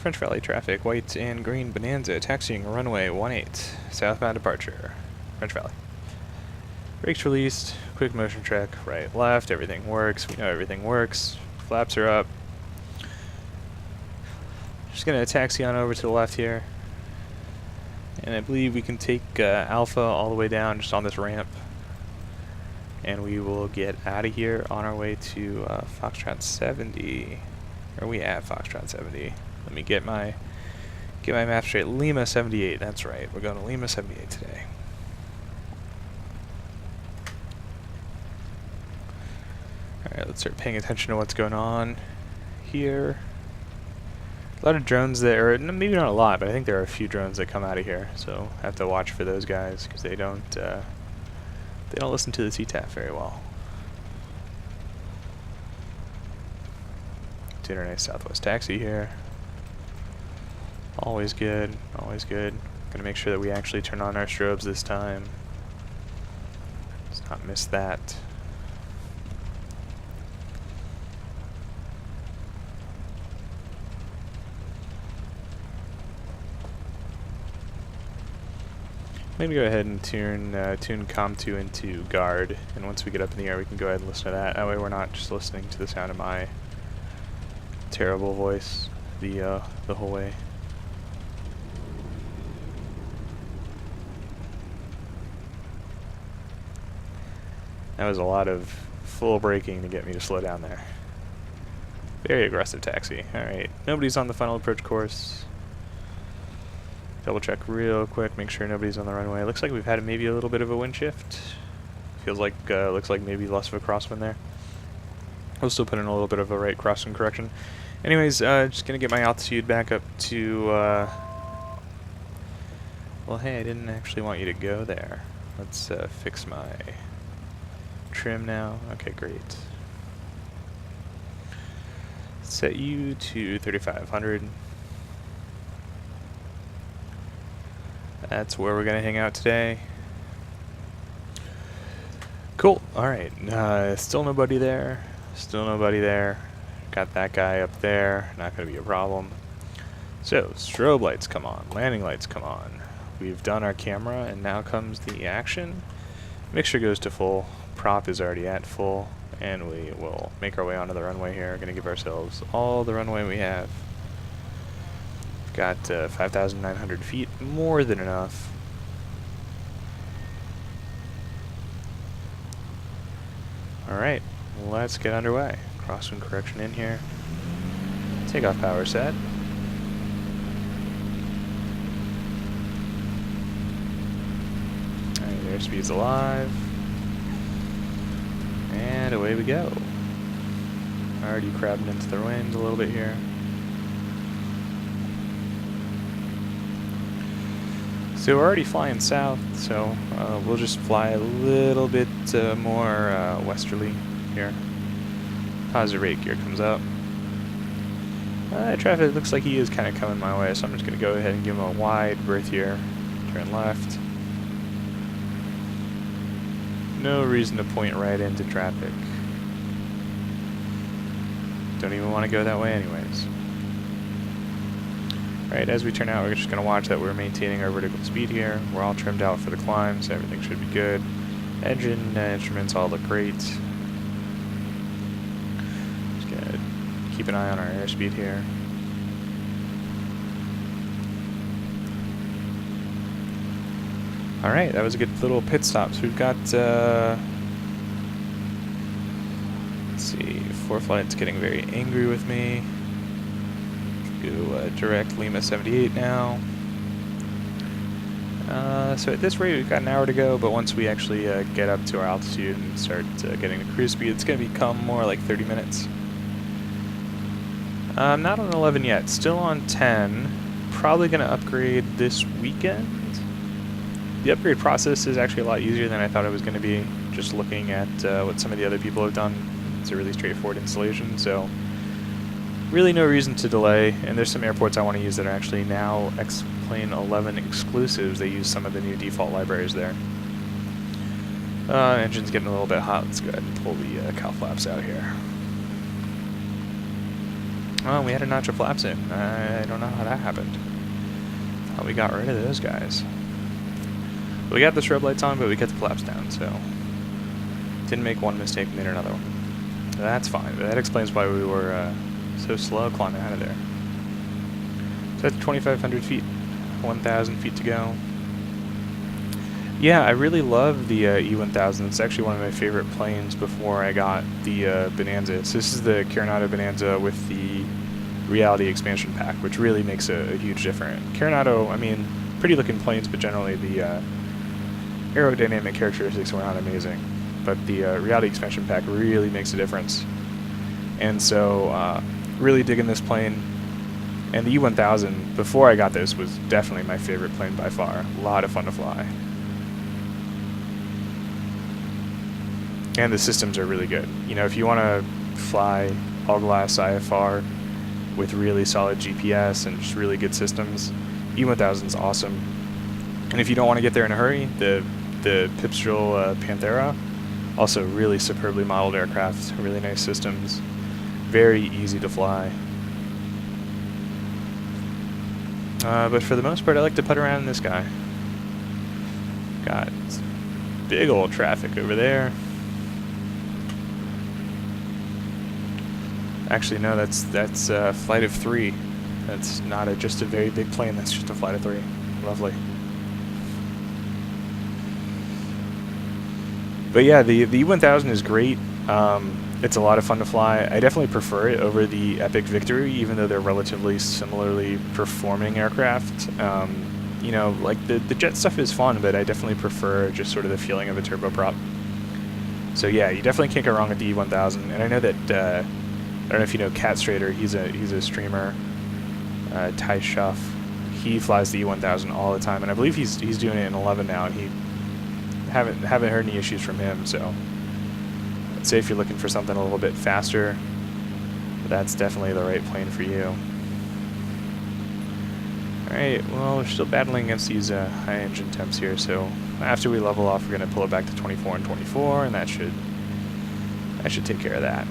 French Valley traffic, white and green Bonanza, taxiing runway 18, southbound departure, French Valley. Brakes released, quick motion check, right, left, everything works, we know everything works, flaps are up. Just gonna taxi on over to the left here. And I believe we can take Alpha all the way down just on this ramp. And we will get out of here on our way to Foxtrot 70. Are we at Foxtrot 70? Let me get my map straight. Lima 78, that's right. We're going to Lima 78 today. Alright, let's start paying attention to what's going on here. A lot of drones there, or maybe not a lot, but I think there are a few drones that come out of here, so I have to watch for those guys because they don't listen to the CTAF very well. Doing a nice Southwest taxi here. Always good, always good. Gonna make sure that we actually turn on our strobes this time. Let's not miss that. I'm going to go ahead and tune COM2 into guard, and once we get up in the air we can go ahead and listen to that. That way we're not just listening to the sound of my terrible voice the whole way. That was a lot of full braking to get me to slow down there. Very aggressive taxi. Alright, nobody's on the final approach course. Double check real quick, make sure nobody's on the runway. Looks like we've had maybe a little bit of a wind shift. Feels like, looks like maybe less of a crosswind there. We'll still put in a little bit of a right crosswind correction. Anyways, just gonna get my altitude back up to, well hey, I didn't actually want you to go there. Let's fix my trim now. Okay, great. Set you to 3500. That's where we're gonna hang out today. Cool. Alright. Still nobody there. Still nobody there. Got that guy up there. Not gonna be a problem. So, strobe lights come on. Landing lights come on. We've done our camera, and now comes the action. Mixture goes to full. Prop is already at full. And we will make our way onto the runway here. We're gonna give ourselves all the runway we have. Got 5,900 feet, more than enough. Alright, let's get underway. Crosswind correction in here. Takeoff power set. Alright, airspeed's alive. And away we go. Already crabbing into the wind a little bit here. So we're already flying south, so we'll just fly a little bit more westerly here. Positive rate gear comes up. Traffic looks like he is kind of coming my way, so I'm just going to go ahead and give him a wide berth here. Turn left. No reason to point right into traffic. Don't even want to go that way anyways. Right, as we turn out, we're just going to watch that we're maintaining our vertical speed here. We're all trimmed out for the climb, so everything should be good. Engine instruments all look great. Just going to keep an eye on our airspeed here. Alright, that was a good little pit stop. So we've got, let's see, 4 flight's getting very angry with me. Go direct Lima 78 now. So at this rate we've got an hour to go, but once we actually get up to our altitude and start getting the cruise speed, it's going to become more like 30 minutes. I'm not on 11 yet, still on 10. Probably going to upgrade this weekend. The upgrade process is actually a lot easier than I thought it was going to be, just looking at what some of the other people have done. It's a really straightforward installation, so really no reason to delay, and there's some airports I want to use that are actually now X-Plane 11 exclusives. They use some of the new default libraries there. Engine's getting a little bit hot. Let's go ahead and pull the cow flaps out here. Oh, we had a notch of flaps in. I don't know how that happened. Thought we got rid of those guys. We got the strobe lights on, but we kept the flaps down, so didn't make one mistake, made another one. That's fine. That explains why we were so slow climbing out of there. So that's 2,500 feet, 1,000 feet to go. Yeah, I really love the E1000. It's actually one of my favorite planes before I got the Bonanza. So this is the Coronado Bonanza with the Reality Expansion Pack, which really makes a huge difference. Coronado, I mean, pretty looking planes, but generally the aerodynamic characteristics were not amazing. But the Reality Expansion Pack really makes a difference. And so, really digging this plane. And the E1000, before I got this, was definitely my favorite plane by far. A lot of fun to fly. And the systems are really good. You know, if you want to fly all-glass IFR with really solid GPS and just really good systems, E1000 is awesome. And if you don't want to get there in a hurry, the Pipistrel Panthera, also really superbly modeled aircraft, really nice systems, very easy to fly. But for the most part, I like to putt around in this guy. Got big old traffic over there. Actually, no, that's flight of 3. That's not just a very big plane. That's just a flight of 3. Lovely. But yeah, the E1000 is great. It's a lot of fun to fly. I definitely prefer it over the Epic Victory, even though they're relatively similarly performing aircraft. You know, like the jet stuff is fun, but I definitely prefer just sort of the feeling of a turboprop. So yeah, you definitely can't go wrong with the E1000. And I know that I don't know if you know Cat Strader. He's a streamer. Ty Schuff. He flies the E1000 all the time, and I believe he's doing it in 11 now, and he haven't heard any issues from him. So I'd say if you're looking for something a little bit faster, that's definitely the right plane for you. Alright, well, we're still battling against these high engine temps here, so after we level off, we're going to pull it back to 24 and 24, and that should take care of that.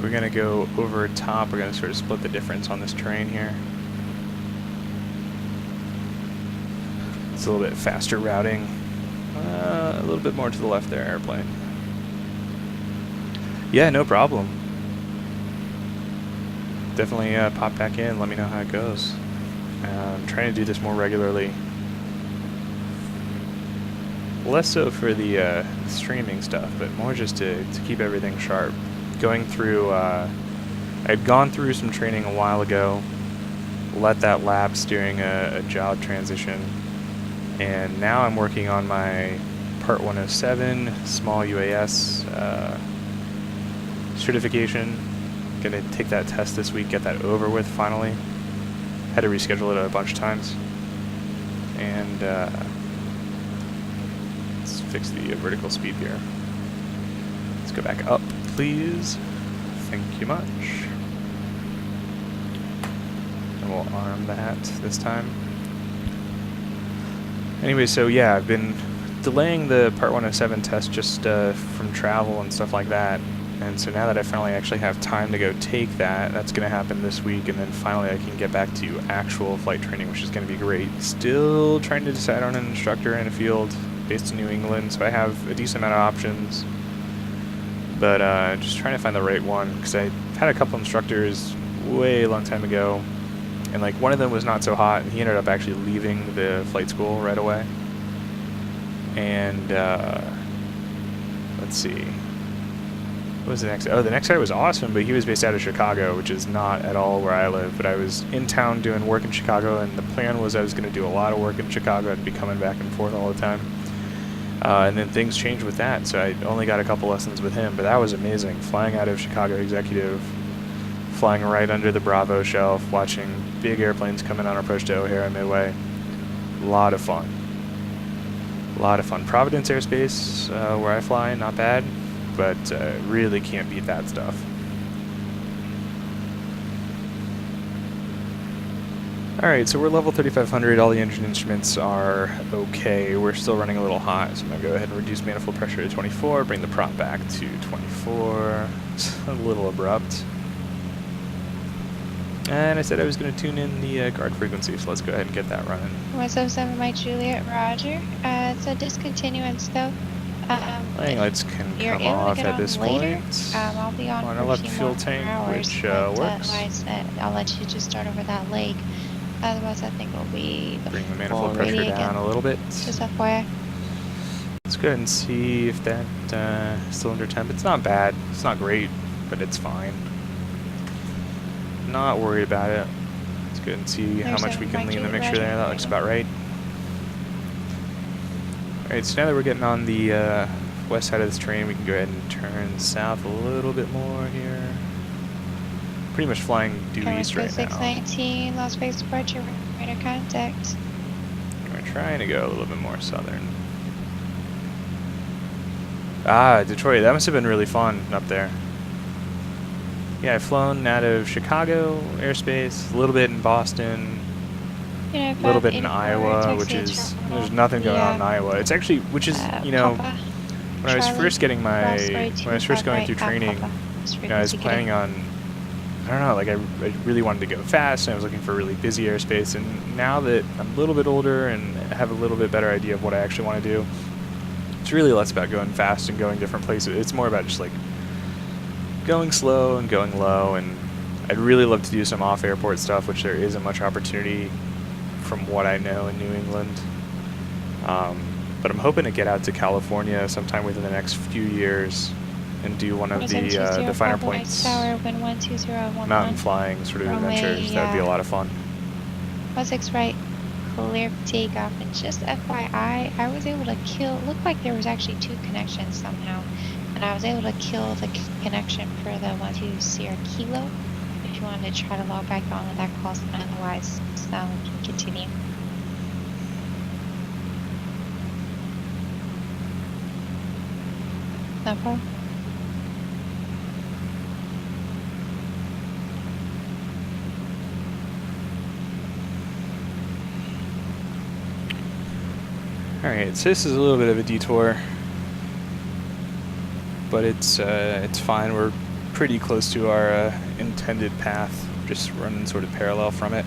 We're going to go over top. We're going to sort of split the difference on this terrain here. It's a little bit faster routing. A little bit more to the left there, airplane. Yeah, no problem. Definitely pop back in. Let me know how it goes. I'm trying to do this more regularly. Less so for the streaming stuff, but more just to keep everything sharp. Going through, I'd gone through some training a while ago, let that lapse during a job transition, and now I'm working on my Part 107 small UAS certification. Gonna take that test this week, get that over with finally. Had to reschedule it a bunch of times. And let's fix the vertical speed here. Let's go back up, please. Thank you much. And we'll arm that this time. Anyway, so yeah, I've been delaying the Part 107 test just from travel and stuff like that. And so now that I finally actually have time to go take that, that's going to happen this week, and then finally I can get back to actual flight training, which is going to be great. Still trying to decide on an instructor in a field based in New England, so I have a decent amount of options. But just trying to find the right one, because I had a couple instructors way long time ago, and like one of them was not so hot, and he ended up actually leaving the flight school right away. And let's see. What was the next? Oh, the next guy was awesome, but he was based out of Chicago, which is not at all where I live. But I was in town doing work in Chicago, and the plan was I was going to do a lot of work in Chicago. I'd be coming back and forth all the time. And then things changed with that, so I only got a couple lessons with him, but that was amazing. Flying out of Chicago Executive, flying right under the Bravo shelf, watching big airplanes coming on approach to O'Hare Midway. A lot of fun. A lot of fun. Providence Airspace, where I fly, not bad, but really can't beat that stuff. Alright, so we're level 3500, all the engine instruments are okay. We're still running a little hot, so I'm going to go ahead and reduce manifold pressure to 24, bring the prop back to 24. It's a little abrupt. And I said I was going to tune in the guard frequency, so let's go ahead and get that running. 177 Mike Juliet, roger. So discontinuance though. Landing lights can come off at this point. I'll be on our left fuel tank, which works. Like I said, I'll let you just start over that leg. Otherwise, I think it'll be bring the manifold pressure down a little bit. Just FYI. Let's go ahead and see if that cylinder temp. It's not bad. It's not great, but it's fine. Not worried about it. Let's go ahead and see how much we can lean the mixture there. That looks about right. Alright, so now that we're getting on the west side of this terrain, we can go ahead and turn south a little bit more here. Pretty much flying due east right now. 619, Las Vegas departure, radar contact. We're trying to go a little bit more southern. Ah, Detroit, that must have been really fun up there. Yeah, I've flown out of Chicago airspace, a little bit in Boston, a little bit in Iowa, which is, there's nothing going on in Iowa. It's actually, which is, you know, when I was first getting my, when I was first going through training, you know, I was planning on, I don't know, like I really wanted to go fast, and I was looking for really busy airspace, and now that I'm a little bit older and have a little bit better idea of what I actually want to do, it's really less about going fast and going different places. It's more about just like going slow and going low, and I'd really love to do some off-airport stuff, which there isn't much opportunity from what I know in New England. But I'm hoping to get out to California sometime within the next few years and do one of the finer points mountain flying sort of adventures. That would be a lot of fun. 16 right, clear for takeoff. And just FYI, I was able to kill, it looked like there was actually 2 connections somehow. And I was able to kill the connection for the 12 Sierra Kilo. If you wanted to try to log back on with that call, otherwise, so we can continue. No problem. Alright, so this is a little bit of a detour, but it's fine. We're pretty close to our intended path, just running sort of parallel from it.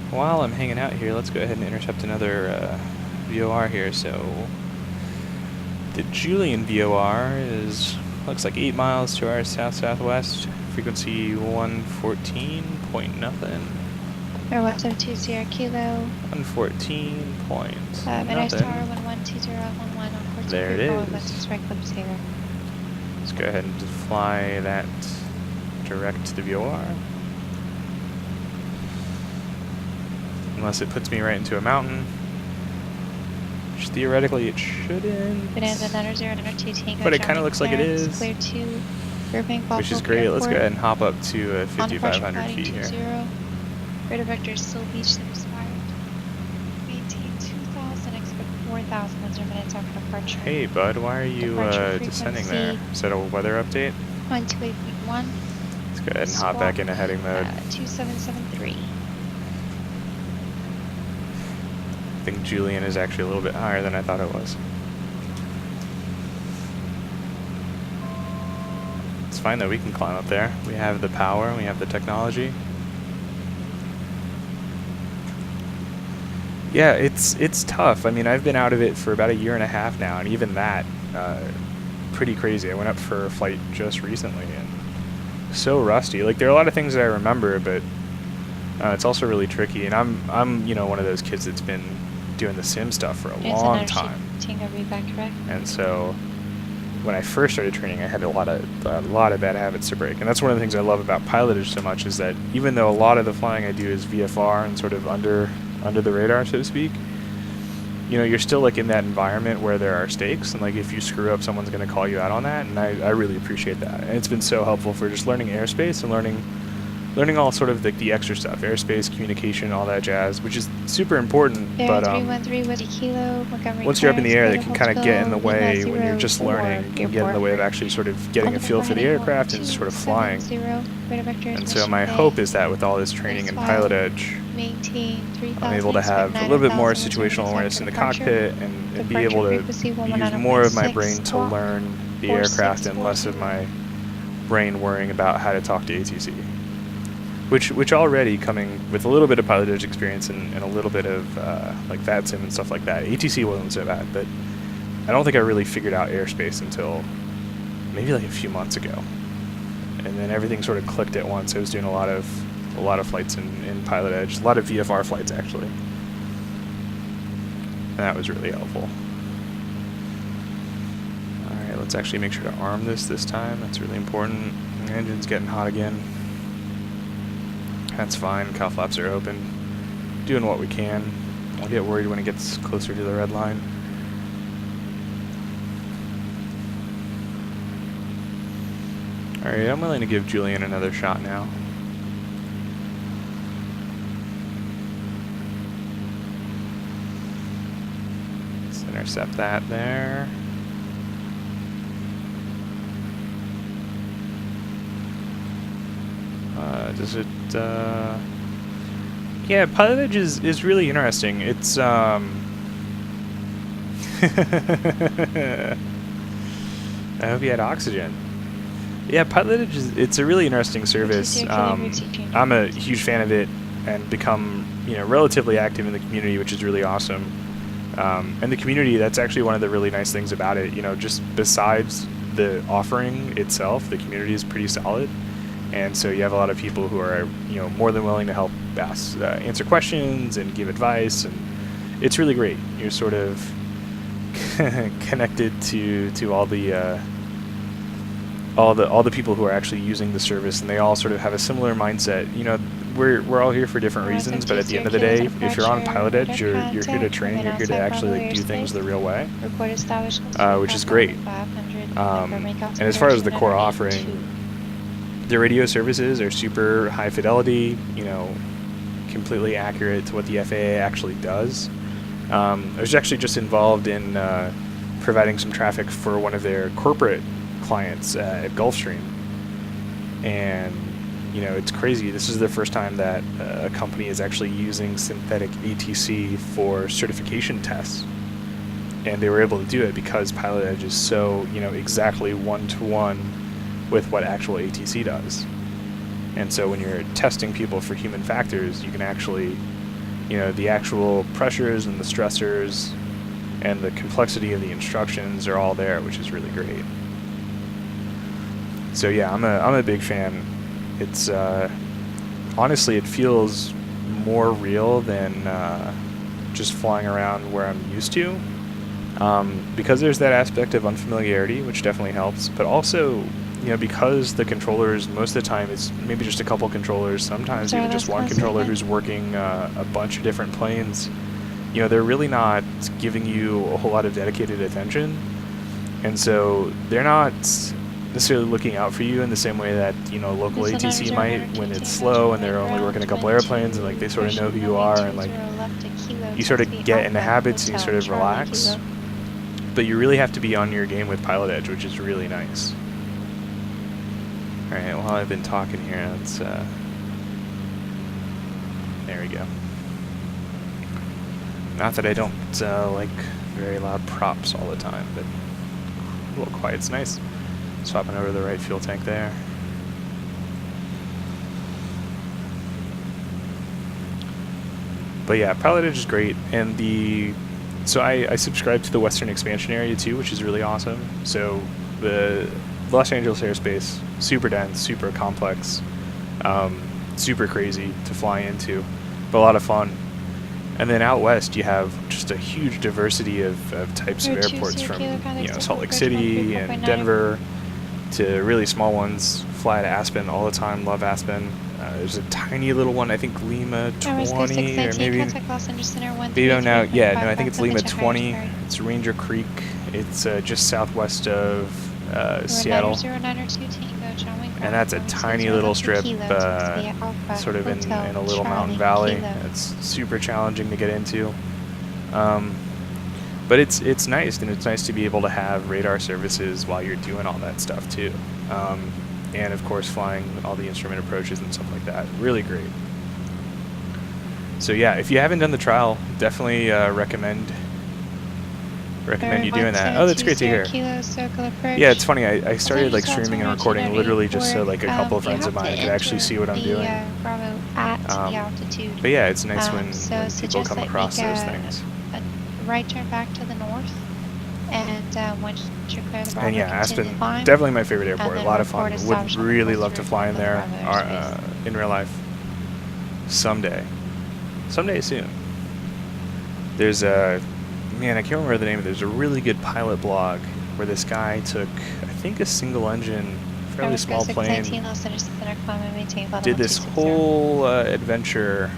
While I'm hanging out here, let's go ahead and intercept another VOR here. So the Julian VOR looks like 8 miles to our south-southwest, frequency 114 point nothing. Or 172 Sierra Kilo. 114 point nothing. Tower 112011 on there it is. Let's go ahead and fly that direct to the VOR. Unless it puts me right into a mountain. Which theoretically it shouldn't. Bonanza 002 Tango. But it kind of looks like it is. Clear 2. Which is great. Let's go ahead and hop up to 5,500 feet here. Radar vector is still beach sim expired. Maintain 2,000, expect 4,000 as your minutes after departure. Hey bud, why are you descending there? Is that a weather update? 128.1. Let's go ahead and hop back into heading mode. 2773. I think Julian is actually a little bit higher than I thought it was. It's fine though, we can climb up there. We have the power, we have the technology. Yeah, it's tough. I mean, I've been out of it for about 1.5 years now, and even that, pretty crazy. I went up for a flight just recently, and so rusty. Like, there are a lot of things that I remember, but it's also really tricky. And I'm you know, one of those kids that's been doing the sim stuff for a long time. And so when I first started training, I had a lot of bad habits to break. And that's one of the things I love about PilotEdge so much, is that even though a lot of the flying I do is VFR and sort of under the radar, so to speak, you know, you're still like in that environment where there are stakes, and like if you screw up, someone's going to call you out on that, and I really appreciate that. And it's been so helpful for just learning airspace and learning all sort of the extra stuff, airspace, communication, all that jazz, which is super important. But 313 was Kilo, Montgomery once you're up in the air, Clarence, that can kind of get in the Lima way when you're just 04, learning, can get in the way of actually sort of getting a feel for the aircraft and sort of flying. And so my hope is that with all this training in PilotEdge, I'm able to have a little bit more situational awareness in the cockpit and be able to use more of my brain to learn the aircraft and less of my brain worrying about how to talk to ATC. Which already, coming with a little bit of PilotEdge experience and a little bit of like VADSIM and stuff like that, ATC wasn't so bad, but I don't think I really figured out airspace until maybe like a few months ago. And then everything sort of clicked at once. I was doing a lot of flights in PilotEdge, a lot of VFR flights actually. And that was really helpful. Alright, let's actually make sure to arm this time. That's really important. The engine's getting hot again. That's fine, cowl flaps are open. Doing what we can. I'll get worried when it gets closer to the red line. Alright, I'm willing to give Julian another shot now. Let's intercept that there. Does it, yeah, PilotEdge is really interesting. It's, I hope you had oxygen. Yeah, PilotEdge it's a really interesting service. I'm a huge fan of it and become, you know, relatively active in the community, which is really awesome. And the community, that's actually one of the really nice things about it. You know, just besides the offering itself, the community is pretty solid. And so you have a lot of people who are, you know, more than willing to help us answer questions and give advice, and it's really great. You're sort of connected to all the people who are actually using the service, and they all sort of have a similar mindset. You know, we're all here for different reasons, but at the end of the day, if you're on PilotEdge, you're here to train. You're here to actually like do things the real way, which is great. And as far as the core offering, the radio services are super high fidelity, you know, completely accurate to what the FAA actually does. I was actually just involved in providing some traffic for one of their corporate clients at Gulfstream. And, you know, it's crazy. This is the first time that a company is actually using synthetic ATC for certification tests. And they were able to do it because PilotEdge is so, you know, exactly one-to-one with what actual ATC does. And so when you're testing people for human factors, you can actually, you know, the actual pressures and the stressors and the complexity of the instructions are all there, which is really great. So yeah, I'm a big fan. It's honestly, it feels more real than just flying around where I'm used to, because there's that aspect of unfamiliarity, which definitely helps, but also, you know, because the controllers, most of the time it's maybe just a couple controllers, sometimes even just one controller who's working a bunch of different planes, you know, they're really not giving you a whole lot of dedicated attention. And so they're not necessarily looking out for you in the same way that, you know, local ATC might when it's slow and they're only working a couple airplanes, and like they sort of know who you are, and like you sort of get into habits and you sort of relax. But you really have to be on your game with PilotEdge, which is really nice. Alright, while I've been talking here, let's, there we go. Not that I don't like very loud props all the time, but a little quiet's nice. Swapping over to the right fuel tank there. But yeah, PilotEdge is great, and so I subscribe to the Western Expansion Area too, which is really awesome. So the Los Angeles airspace, super dense, super complex, super crazy to fly into, but a lot of fun. And then out west, you have just a huge diversity of types of airports, from, you know, Salt Lake City and Denver to really small ones. Fly to Aspen all the time, love Aspen. There's a tiny little one, I think Lima Roscoe 20, or 619, maybe contact Los Angeles Center maybe I'm now, yeah, no, I think 133.55 it's Lima to higher 20. target. It's Ranger Creek. It's just southwest of Seattle. Seattle. 0902 Tango, John Wayne. And that's a tiny little strip, sort of in a little mountain valley. It's super challenging to get into. But it's nice, and it's nice to be able to have radar services while you're doing all that stuff too. And of course flying all the instrument approaches and stuff like that. Really great. So yeah, if you haven't done the trial, definitely recommend you doing that. Oh, that's great to hear. Yeah, it's funny. I started like streaming and recording literally just so like a couple of friends of mine could actually see what I'm doing. But yeah, it's nice when people come across those things. Right turn back to the north, and once you clear the Bravo, and yeah, Aspen, climb, definitely my favorite airport. A lot of fun. report Would really love to establishment fly in for the there Bravo in real life. Someday soon. There's a, man, I can't remember the name of it. There's a really good pilot blog where this guy took, I think, a single engine, fairly small plane, did this whole adventure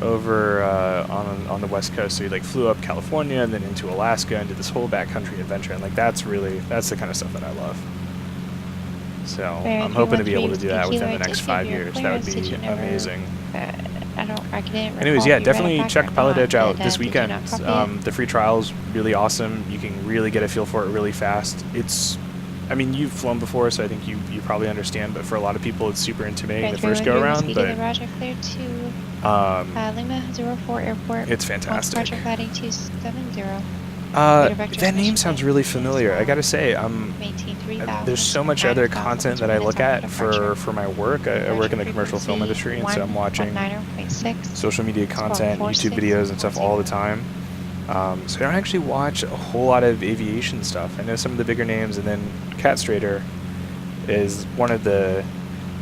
over on the west coast. So he like flew up California and then into Alaska and did this whole backcountry adventure, and like that's the kind of stuff that I love. So I'm hoping to be able to do that within the next 5 years. That would be amazing. Anyways, yeah, definitely check PilotEdge out this weekend. The free trial's really awesome. You can really get a feel for it really fast. I mean, you've flown before, so I think you probably understand, but for a lot of people, it's super intimidating the first go around. But Lima 04 Airport. It's fantastic. That That name sounds really familiar. I gotta say, there's so much other content that I look at for my work. I work in the commercial film industry, and so I'm watching social media content, YouTube videos, and stuff all the time. So I don't actually watch a whole lot of aviation stuff. I know some of the bigger names, and then Cat Strader is one of the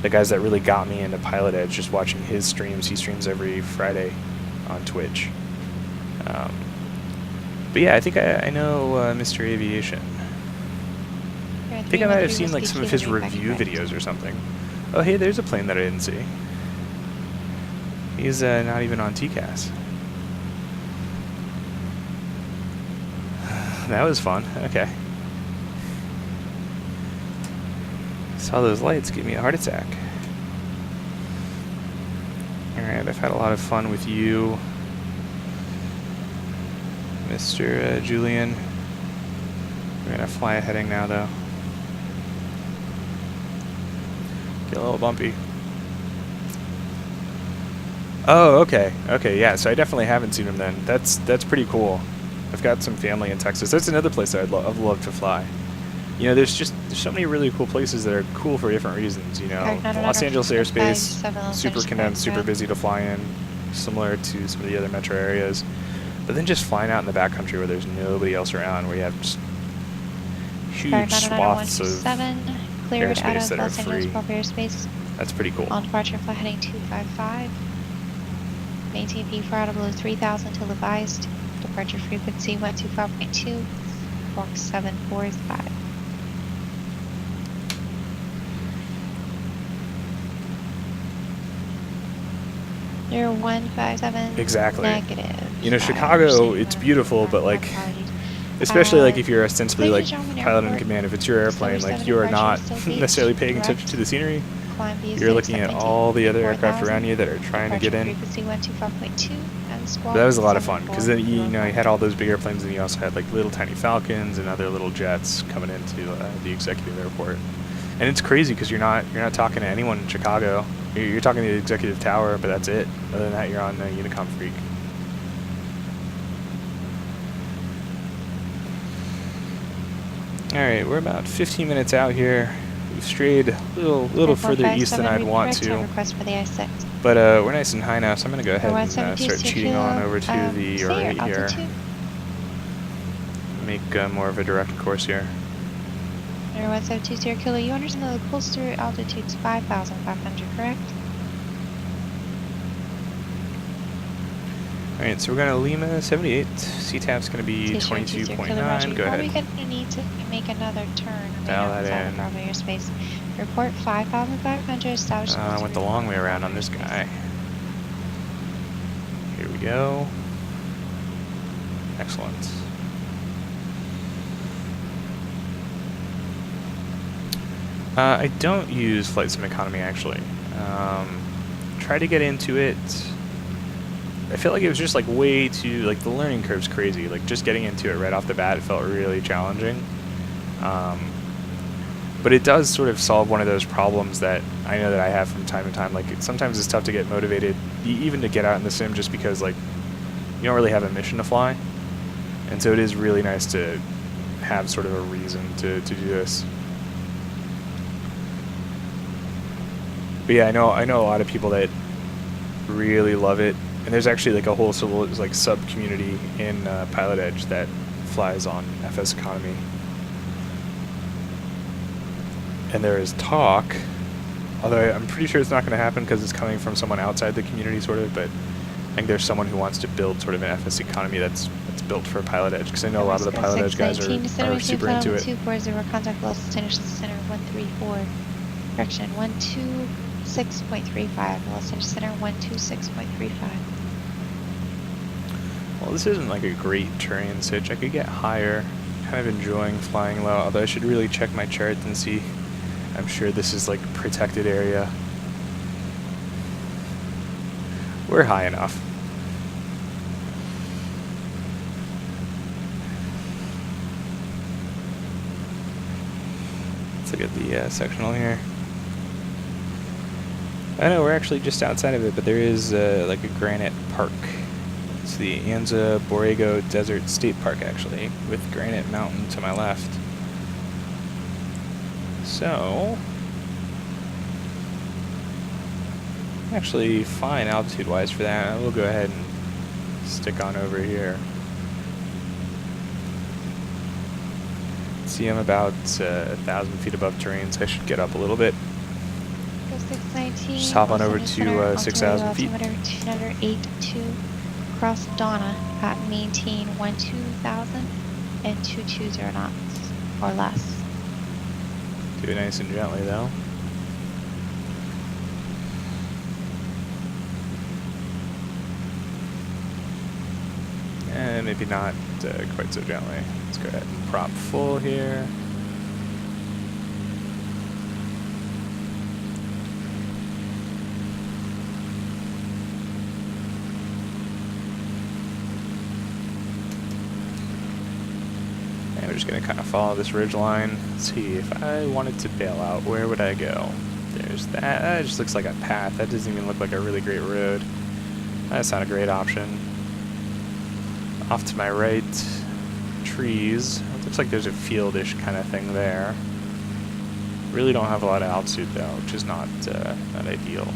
guys that really got me into PilotEdge, just watching his streams. He streams every Friday on Twitch. But yeah, I think I know Mr. Aviation. I think I might have seen like some of his review videos or something. Oh hey, there's a plane that I didn't see. He's not even on TCAS. That was fun. Okay. Saw those lights give me a heart attack. Alright, I've had a lot of fun with you, Mr. Julian. We're gonna fly a heading now, though. Get a little bumpy. Oh, okay. Okay, yeah, so I definitely haven't seen him then. That's pretty cool. I've got some family in Texas. That's another place that I'd love to fly. You know, there's so many really cool places that are cool for different reasons, you know. Los Angeles airspace, super condensed, super busy to fly in, similar to some of the other metro areas. But then just flying out in the backcountry where there's nobody else around, where you have just huge swaths of airspace that are free. That's pretty cool. On departure, flight heading 255. Maintain V4 out of below 3,000 till advised. Departure frequency 125.2. Walk 745. You're 157. Exactly. Negative. You know, Chicago, it's beautiful, but like, especially like if you're ostensibly like pilot in command, if it's your airplane, like you are not necessarily paying attention to the scenery. You're looking at all the other aircraft around you that are trying to get in. But that was a lot of fun because then you had all those big airplanes, and you also had like little tiny Falcons and other little jets coming into the executive airport. And it's crazy because you're not talking to anyone in Chicago. You're talking to the executive tower, but that's it. Other than that, you're on Unicom Freak. All right, we're about 15 minutes out here. We've strayed a little further east than I'd want to. But we're nice and high now, so I'm going to go ahead and start cheating on over to the right here. Make more of a direct course here. 1720 Kilo, you understand that the coastal altitude's 5,500, correct? Alright, so we're going to Lima 78. CTAP's going to be 22.9. Go ahead. Probably going to need to make another turn. Dial that in. Bravo airspace. Report 5,500, establish I went the long way around on this guy. Here we go. Excellent. I don't use flight sim economy actually. Try to get into it. I feel like it was just like way too, like the learning curve's crazy. Like just getting into it right off the bat, it felt really challenging. But it does sort of solve one of those problems that I know that I have from time to time. Like sometimes it's tough to get motivated, even to get out in the sim, just because like you don't really have a mission to fly. And so it is really nice to have sort of a reason to do this. But yeah, I know a lot of people that really love it, and there's actually like a whole like sub community in PilotEdge that flies on FS economy. And there is talk, although I'm pretty sure it's not going to happen because it's coming from someone outside the community, sort of. But I think there's someone who wants to build sort of an FS economy that's built for PilotEdge, because I know a lot of the PilotEdge guys are super into it. 240 contact velocity center 134. Correction 126.35. Velocity center 126.35. Well, this isn't like a great terrain sitch. I could get higher. Kind of enjoying flying low, although I should really check my chart and see. I'm sure this is like a protected area. We're high enough. Let's look at the sectional here. I know we're actually just outside of it, but there is like a granite park. It's the Anza Borrego Desert State Park, actually, with Granite Mountain to my left. So, actually fine altitude-wise for that. I will go ahead and stick on over here. See, I'm about 1,000 feet above terrain, so I should get up a little bit. Just hop on over to 6,000 feet. 208.2 across Donna at maintain 12,000 and 220 knots or less. Do it nice and gently though. And maybe not quite so gently. Let's go ahead and prop full here. And we're just going to kind of follow this ridge line. Let's see, if I wanted to bail out, where would I go? There's that. That just looks like a path. That doesn't even look like a really great road. That's not a great option. Off to my right, trees. It looks like there's a fieldish kind of thing there. Really don't have a lot of altitude though, which is not ideal.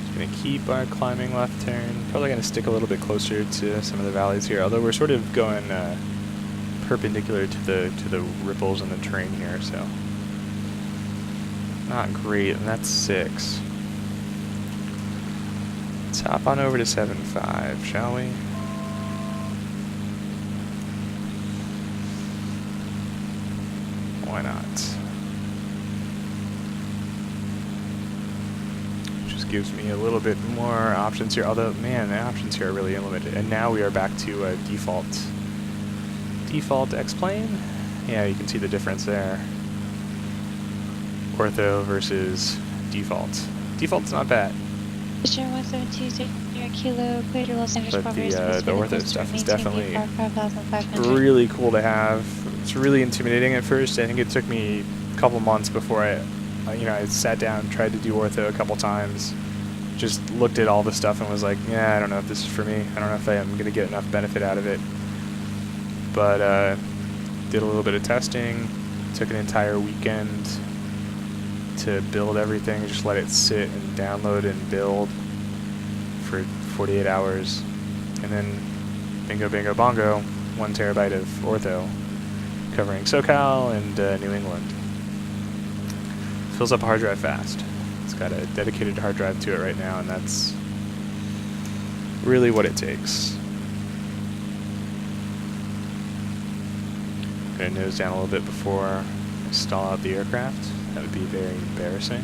Just gonna keep our climbing left turn. Probably gonna stick a little bit closer to some of the valleys here, although we're sort of going perpendicular to the ripples in the terrain here, so. Not great, and that's 6. Let's hop on over to 7.5, shall we? Why not? Just gives me a little bit more options here, although, man, the options here are really limited. And now we are back to default X-plane. Yeah, you can see the difference there. Ortho versus default. Default's not bad. But the ortho stuff is definitely really cool to have. It's really intimidating at first. I think it took me a couple months before I sat down, tried to do ortho a couple times, just looked at all the stuff and was like, yeah, I don't know if this is for me. I don't know if I am going to get enough benefit out of it. But did a little bit of testing, took an entire weekend to build everything, just let it sit and download and build for 48 hours, and then bingo bingo bongo, 1 terabyte of ortho covering SoCal and New England. Fills up a hard drive fast. It's got a dedicated hard drive to it right now, and that's really what it takes. Gonna nose down a little bit before I stall out the aircraft. That would be very embarrassing.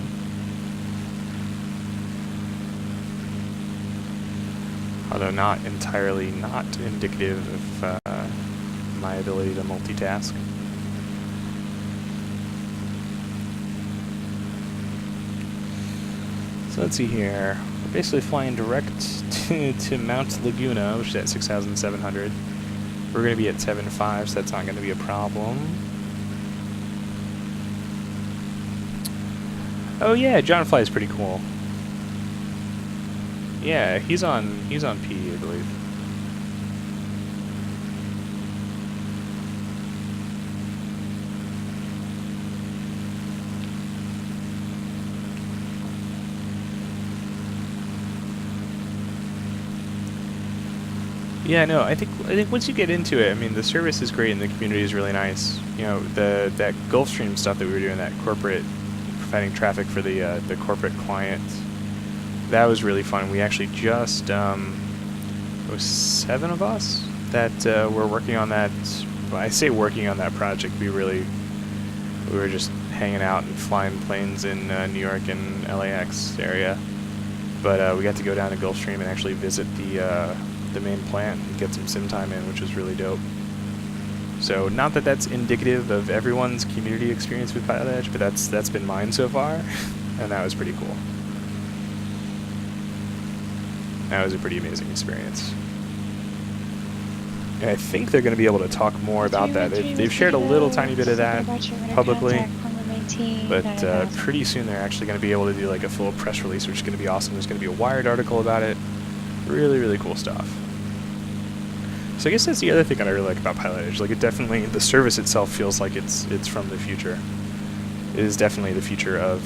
Although not entirely not indicative of my ability to multitask. So let's see here. We're basically flying direct to Mount Laguna, which is at 6,700. We're going to be at 7.5, so that's not going to be a problem. Oh yeah, John Fly is pretty cool. Yeah, he's on P, I believe. Yeah, no, I think once you get into it, I mean, the service is great and the community is really nice. You know, that Gulfstream stuff that we were doing, that corporate, providing traffic for the corporate client, that was really fun. We actually just, it was 7 of us that were working on that. Well, I say working on that project. We were just hanging out and flying planes in New York and LAX area. But we got to go down to Gulfstream and actually visit the main plant and get some sim time in, which was really dope. So not that that's indicative of everyone's community experience with PilotEdge, but that's been mine so far, and that was pretty cool. That was a pretty amazing experience. And I think they're going to be able to talk more about that. They've shared a little tiny bit of that publicly, but pretty soon they're actually going to be able to do like a full press release, which is going to be awesome. There's going to be a Wired article about it. Really, really cool stuff. So I guess that's the other thing that I really like about PilotEdge. Like, it definitely, the service itself feels like it's from the future. It is definitely the future of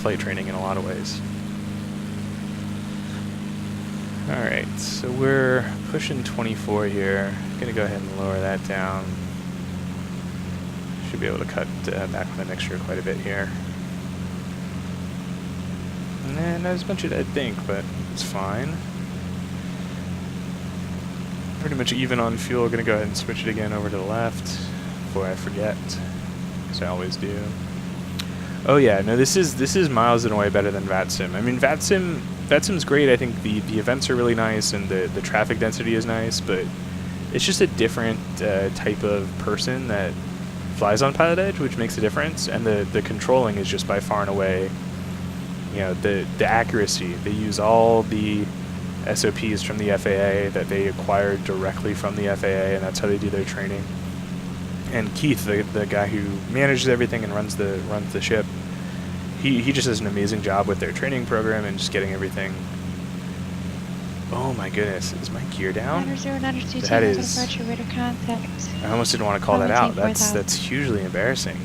flight training in a lot of ways. Alright, so we're pushing 24 here. Gonna go ahead and lower that down. Should be able to cut back on the mixture quite a bit here. And not as much as I'd think, but it's fine. Pretty much even on fuel. Gonna go ahead and switch it again over to the left before I forget, as I always do. Oh yeah, no, this is miles and away better than VATSIM. I mean, VATSIM's great. I think the events are really nice and the traffic density is nice, but it's just a different type of person that flies on PilotEdge, which makes a difference. And the controlling is just by far and away, you know, the accuracy. They use all the SOPs from the FAA that they acquired directly from the FAA, and that's how they do their training. And Keith, the guy who manages everything and runs the ship, he just does an amazing job with their training program and just getting everything. Oh my goodness, is my gear down? That is. I almost didn't want to call that out. That's hugely embarrassing.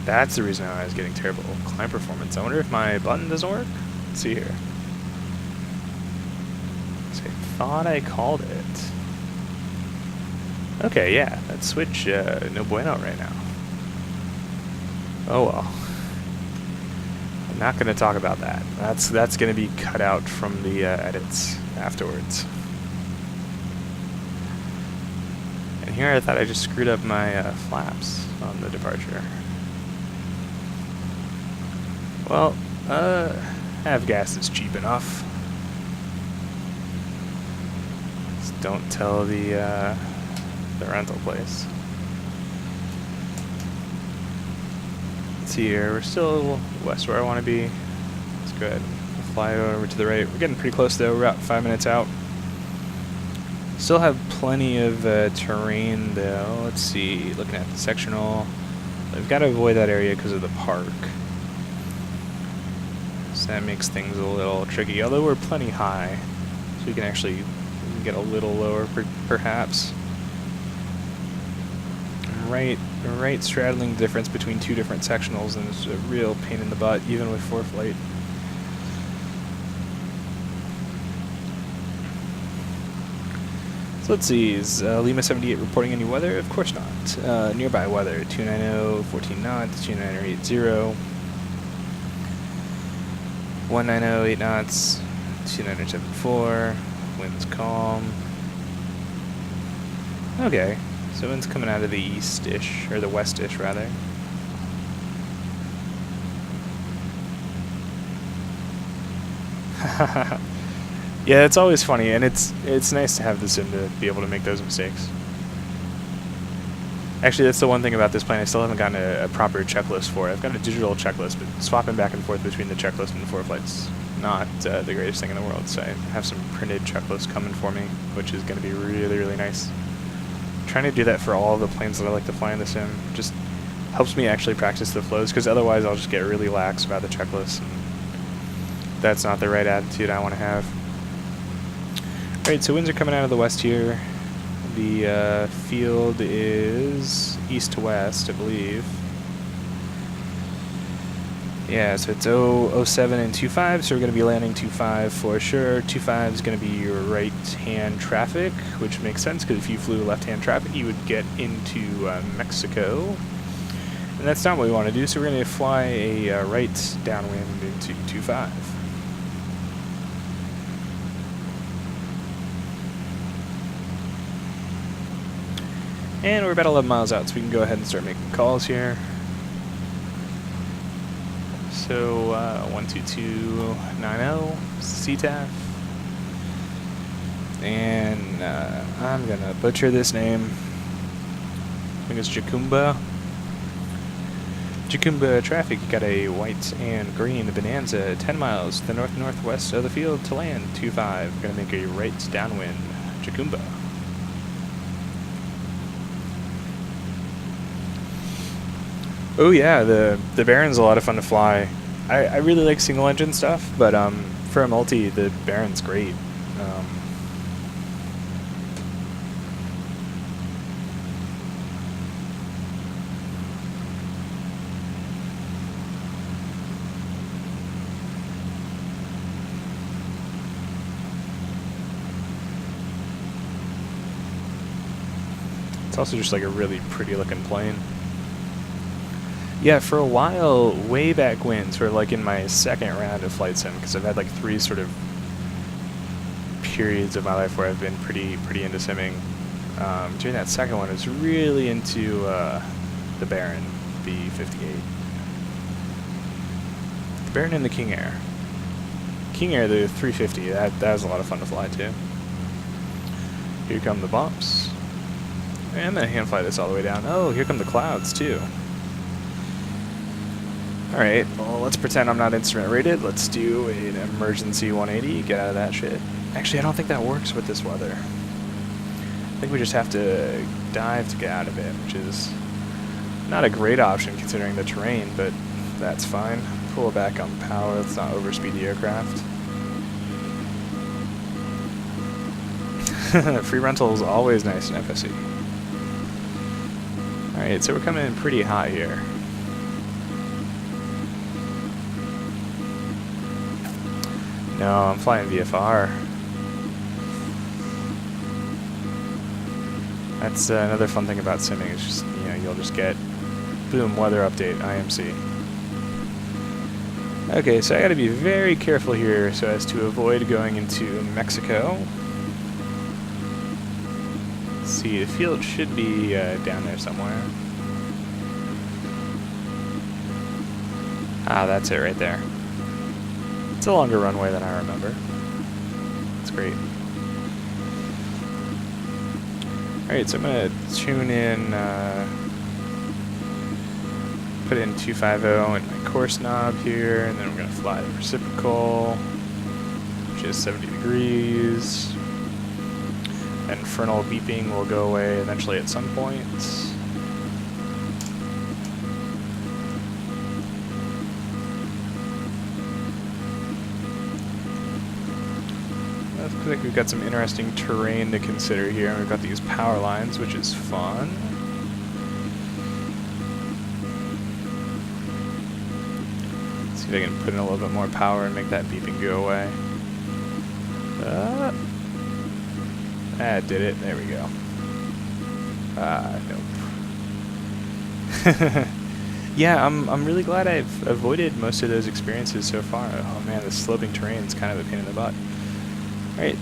That's the reason I was getting terrible climb performance. I wonder if my button doesn't work. Let's see here. So I thought I called it. Okay, yeah, that switch, no bueno right now. Oh well. I'm not going to talk about that. That's going to be cut out from the edits afterwards. And here I thought I just screwed up my flaps on the departure. Well, avgas is cheap enough. Just don't tell the rental place. Let's see here, we're still a little west where I want to be. Let's go ahead and fly over to the right. We're getting pretty close though, we're about 5 minutes out. Still have plenty of terrain though. Let's see, looking at the sectional. We've got to avoid that area because of the park. So that makes things a little tricky, although we're plenty high. So we can actually get a little lower perhaps. Right straddling the difference between two different sectionals, and it's a real pain in the butt, even with ForeFlight. So let's see, is Lima 78 reporting any weather? Of course not. Nearby weather, 290, 14 knots, 29080, 190, 8 knots, 2974, Wind's calm. Okay, so wind's coming out of the east-ish, or the west-ish rather. Yeah, it's always funny, and it's nice to have the sim to be able to make those mistakes. Actually, that's the one thing about this plane I still haven't gotten a proper checklist for. I've got a digital checklist, but swapping back and forth between the checklist and the ForeFlight's not the greatest thing in the world, so I have some printed checklists coming for me, which is going to be really, really nice. Trying to do that for all the planes that I like to fly in the sim just helps me actually practice the flows, because otherwise I'll just get really lax about the checklist, and that's not the right attitude I want to have. Alright, so winds are coming out of the west here. The field is east to west, I believe. Yeah, so it's 07 and 25, so we're going to be landing 25 for sure. 25 is going to be your right-hand traffic, which makes sense, because if you flew left-hand traffic, you would get into Mexico. And that's not what we want to do, so we're going to fly a right downwind into 25. And we're about 11 miles out, so we can go ahead and start making calls here. So, 12290, CTAF. And I'm going to butcher this name. I think it's Jacumba. Jacumba traffic, you got a white and green Bonanza 10 miles to the north-northwest of the field to land 25. We're going to make a right downwind, Jacumba. Oh yeah, the Baron's a lot of fun to fly. I really like single engine stuff, but for a multi, the Baron's great. It's also just like a really pretty looking plane. Yeah, for a while, way back when, sort of like in my second round of flight sim, because I've had like 3 sort of periods of my life where I've been pretty into simming. During that second one, I was really into the Baron, the 58. The Baron and the King Air. King Air, the 350, that was a lot of fun to fly too. Here come the bumps. And I'm going to hand fly this all the way down. Oh, here come the clouds too. Alright, well, let's pretend I'm not instrument rated. Let's do an emergency 180, get out of that shit. Actually, I don't think that works with this weather. I think we just have to dive to get out of it, which is not a great option considering the terrain, but that's fine. Pull it back on power, let's not overspeed the aircraft. Free rental is always nice in FSE. Alright, so we're coming in pretty hot here. No, I'm flying VFR. That's another fun thing about simming, is just, you know, you'll just get, boom, weather update, IMC. Okay, so I gotta be very careful here so as to avoid going into Mexico. Let's see, the field should be down there somewhere. Ah, that's it right there. It's a longer runway than I remember. It's great. Alright, so I'm going to tune in, put in 250 and my course knob here, and then we're going to fly the reciprocal, which is 70 degrees. And infernal beeping will go away eventually at some point. Looks like we've got some interesting terrain to consider here. We've got these power lines, which is fun. Let's see if I can put in a little bit more power and make that beeping go away. That did it. There we go. Nope. Yeah, I'm really glad I've avoided most of those experiences so far. Oh man, the sloping terrain is kind of a pain in the butt. Alright,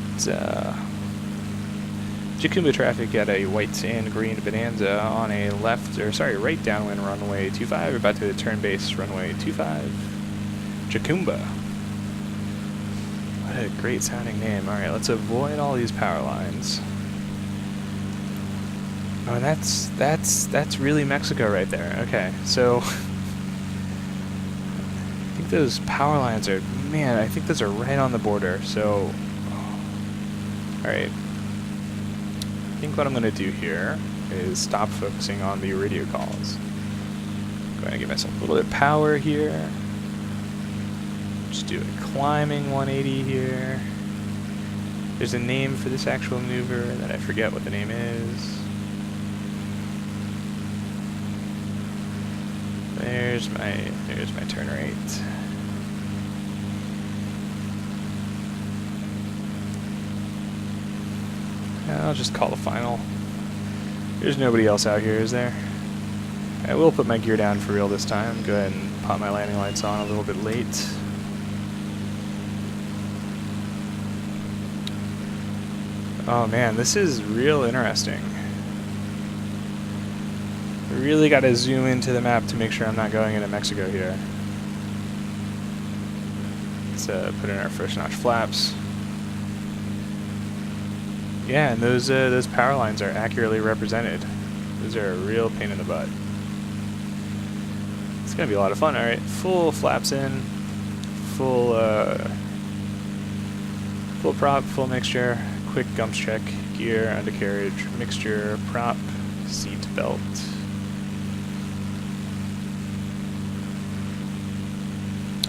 Jacumba traffic at a white and green Bonanza on a right downwind runway 25, about to turn base runway 25. Jacumba. What a great sounding name. Alright, let's avoid all these power lines. Oh, and that's really Mexico right there. Okay, so I think those power lines are, man, I think those are right on the border. So, alright. I think what I'm going to do here is stop focusing on the radio calls. I'm going to give myself a little bit of power here. Just do a climbing 180 here. There's a name for this actual maneuver that I forget what the name is. There's my turn rate. I'll just call the final. There's nobody else out here, is there? I will put my gear down for real this time. Go ahead and pop my landing lights on a little bit late. Oh man, this is real interesting. I really got to zoom into the map to make sure I'm not going into Mexico here. Let's put in our first notch flaps. Yeah, and those power lines are accurately represented. Those are a real pain in the butt. It's gonna be a lot of fun. All right, full flaps in, full prop, full mixture, quick gumps check, gear, undercarriage, mixture, prop, seat belt.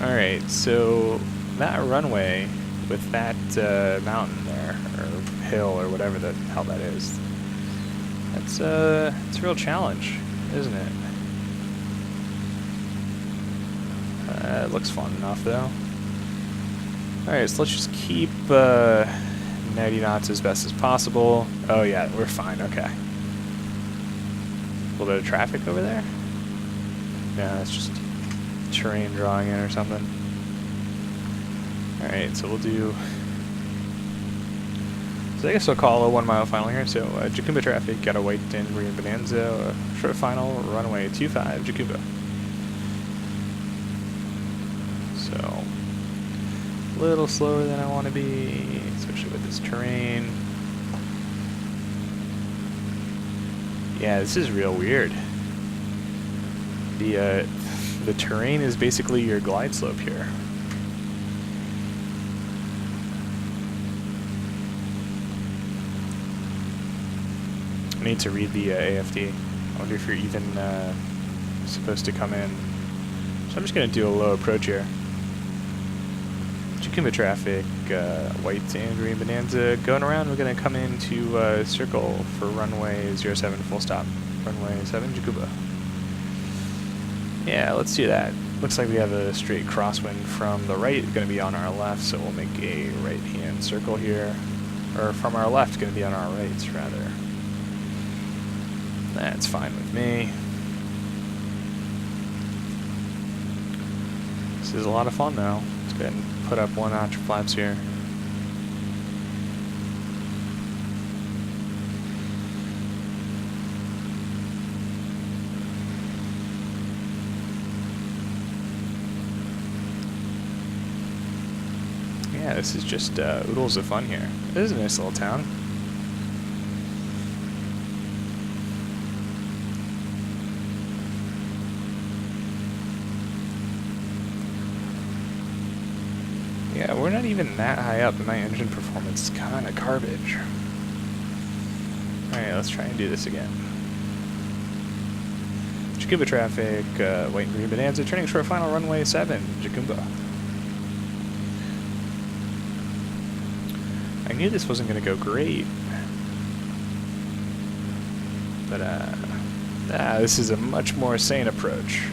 Alright, so that runway with that mountain there, or hill, or whatever the hell that is, it's a real challenge, isn't it? It looks fun enough, though. Alright, so let's just keep 90 knots as best as possible. Oh yeah, we're fine, okay. A little bit of traffic over there? Yeah, that's just terrain drawing in or something. Alright, so we'll do... So I guess I'll call a 1 mile final here. So Jacumba traffic, got a white and green Bonanza, short final, runway 25, Jacumba. So, a little slower than I want to be, especially with this terrain. Yeah, this is real weird. The terrain is basically your glide slope here. I need to read the AFD. I wonder if you're even supposed to come in. So I'm just going to do a low approach here. Jacumba traffic, white and green Bonanza going around. We're going to come into circle for runway 07 full stop. Runway 7, Jacumba. Yeah, let's do that. Looks like we have a straight crosswind from the right, going to be on our left, so we'll make a right-hand circle here. Or from our left, going to be on our right, rather. That's fine with me. This is a lot of fun, though. Let's go ahead and put up 1 notch of flaps here. Yeah, this is just oodles of fun here. This is a nice little town. Yeah, we're not even that high up, and my engine performance is kind of garbage. Alright, let's try and do this again. Jacumba traffic, white and green Bonanza, turning short final runway 7, Jacumba. I knew this wasn't going to go great, but this is a much more sane approach.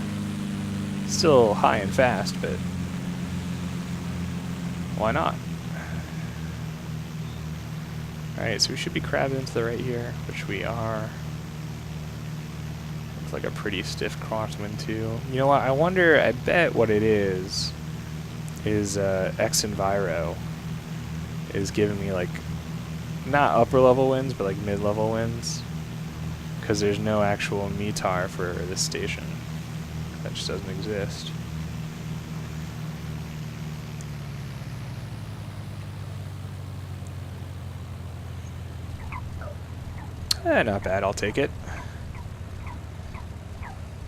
Still high and fast, but why not? Alright, so we should be crabbing to the right here, which we are. Looks like a pretty stiff crosswind too. You know what, I wonder, I bet what it is X Enviro. is giving me like not upper level winds, but like mid level winds, because there's no actual METAR for this station. That just doesn't exist. Not bad, I'll take it.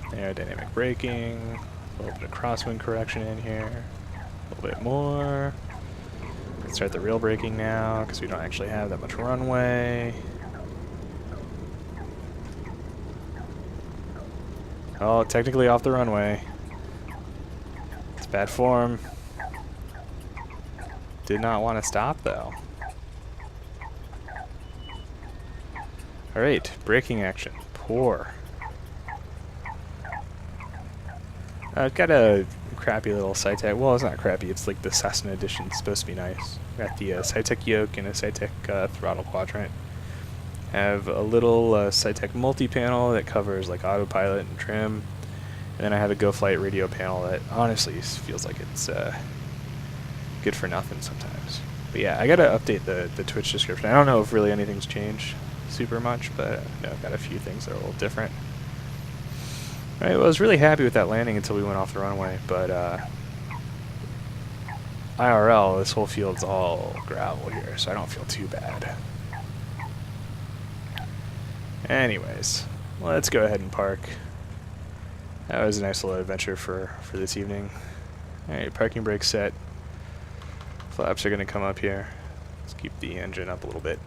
Aerodynamic braking, a little bit of crosswind correction in here, a little bit more. Let's start the real braking now, because we don't actually have that much runway. Oh, technically off the runway. It's bad form. Did not want to stop, though. Alright, braking action. Poor. I've got a crappy little Cytec. Well, it's not crappy. It's like the Cessna edition. It's supposed to be nice. Got the Cytec yoke and a Cytec throttle quadrant. Have a little Cytec multi-panel that covers like autopilot and trim. And then I have a GoFlight radio panel that honestly feels like it's good for nothing sometimes. But yeah, I gotta update the Twitch description. I don't know if really anything's changed super much, but I've got a few things that are a little different. Alright, well, I was really happy with that landing until we went off the runway, but IRL, this whole field's all gravel here, so I don't feel too bad. Anyways, let's go ahead and park. That was a nice little adventure for this evening. Alright, parking brake set. Flaps are going to come up here. Let's keep the engine up a little bit.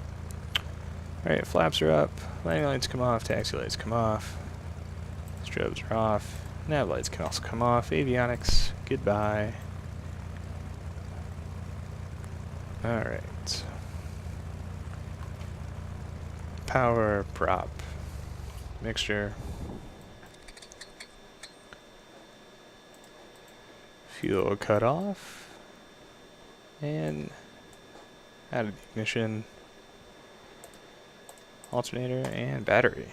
Alright, flaps are up. Landing lights come off. Taxi lights come off. Strobes are off. Nav lights can also come off. Avionics, goodbye. Alright. Power, prop, mixture. Fuel cut off. And out of ignition. Alternator and battery.